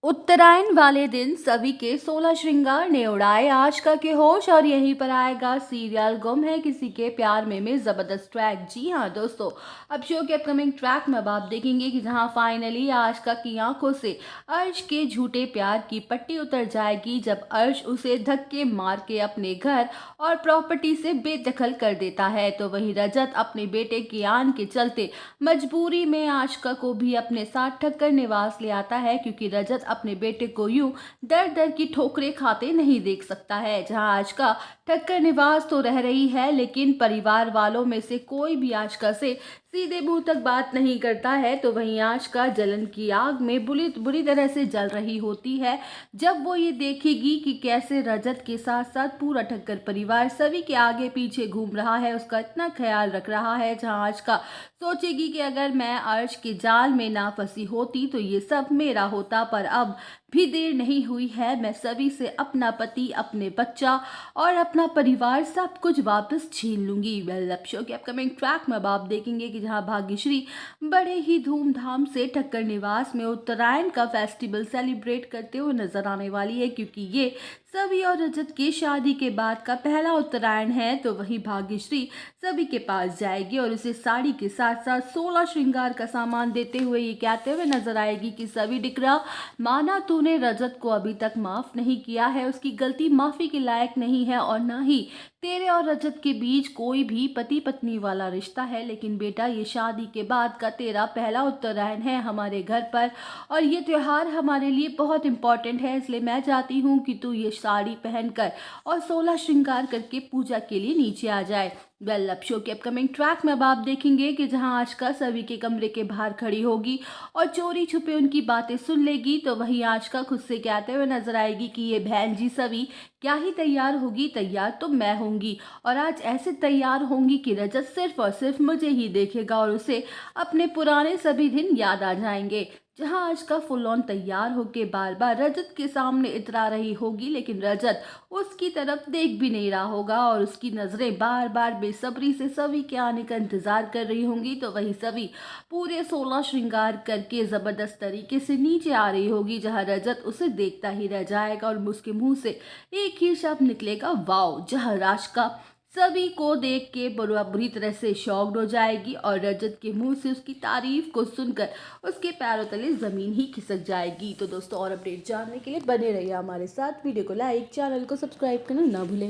उत्तरायण वाले दिन सभी के 16 श्रृंगार ने उड़ाए आजका के होश और यहीं पर आएगा सीरियल गुम है किसी के प्यार में जबरदस्त ट्रैक। जी हाँ दोस्तों, अब शो के अपकमिंग ट्रैक में अब आप देखेंगे कि जहां फाइनली आजका की आंखों से अर्श के झूठे प्यार की पट्टी उतर जाएगी जब अर्श उसे धक्के मार के अपने घर और प्रॉपर्टी से बेदखल कर देता है, तो वहीं रजत अपने बेटे की आन के चलते मजबूरी में आशका को भी अपने साथ ठक्कर निवास ले आता है, क्योंकि रजत अपने बेटे को यूं दर दर की ठोकरें खाते नहीं देख सकता है। जहां आशका ठक्कर निवास तो रह रही है, लेकिन परिवार वालों में से कोई भी आशका से सीधे मुंह तक बात नहीं करता है, तो वहीं आशका जलन की आग में बुरी बुरी तरह से जल रही होती है जब वो ये देखेगी कि कैसे रजत के साथ साथ पूरा ठक्कर परिवार सभी के आगे पीछे घूम रहा है, उसका इतना ख्याल रख रहा है। जहां आशका सोचेगी कि अगर मैं अर्श के जाल में ना फंसी होती तो ये सब मेरा होता, पर अब भी देर नहीं हुई है, मैं सभी से अपना पति, अपने बच्चा और अपना परिवार सब कुछ वापस छीन लूंगी। वेल, अब शो के अपकमिंग ट्रैक में अब आप देखेंगे कि जहां भाग्यश्री बड़े ही धूमधाम से ठक्कर निवास में उत्तरायण का फेस्टिवल सेलिब्रेट करते हुए नजर आने वाली है, क्योंकि ये सभी और रजत की शादी के बाद का पहला उत्तरायण है। तो वही भाग्यश्री सभी के पास जाएगी और उसे साड़ी के साथ साथ 16 श्रृंगार का सामान देते हुए ये कहते हुए नजर आएगी कि सभी डिकरा, माना तूने रजत को अभी तक माफ नहीं किया है, उसकी गलती माफी के लायक नहीं है और ना ही तेरे और रजत के बीच कोई भी पति पत्नी वाला रिश्ता है, लेकिन बेटा ये शादी के बाद का तेरा पहला उत्तरायण है हमारे घर पर और ये त्योहार हमारे लिए बहुत इंपॉर्टेंट है, इसलिए मैं चाहती हूँ कि तू ये साड़ी पहनकर और 16 श्रृंगार करके पूजा के लिए नीचे आ जाए। वेल, अब शो के अपकमिंग ट्रैक में अब आप देखेंगे कि जहां आशका सभी के कमरे के बाहर खड़ी होगी और चोरी छुपे उनकी बातें सुन लेगी, तो वहीं आशका खुद से कहते हुए नजर आएगी कि ये बहन जी सभी क्या ही तैयार होगी, तैयार तो मैं होंगी और आज ऐसे तैयार होंगी कि रजत सिर्फ और सिर्फ मुझे ही देखेगा और उसे अपने पुराने सभी दिन याद आ जाएंगे। जहां आशका फुल ऑन तैयार होके बार बार रजत के सामने इतरा रही होगी, लेकिन रजत उसकी तरफ देख भी नहीं रहा होगा और उसकी नजरें बार बार बेसब्री से सभी के आने का इंतजार कर रही होंगी। तो वही सभी पूरे 16 श्रृंगार करके जबरदस्त तरीके से नीचे आ रही होगी, जहां रजत उसे देखता ही रह जाएगा और उसके मुंह से एक ही शब्द निकलेगा, वाओ। जहां आशका सभी को देख के बुरी तरह से शॉक्ड हो जाएगी और रजत के मुंह से उसकी तारीफ को सुनकर उसके पैरों तले जमीन ही खिसक जाएगी। तो दोस्तों, और अपडेट जानने के लिए बने रहिए हमारे साथ, वीडियो को लाइक, चैनल को सब्सक्राइब करना ना भूलें।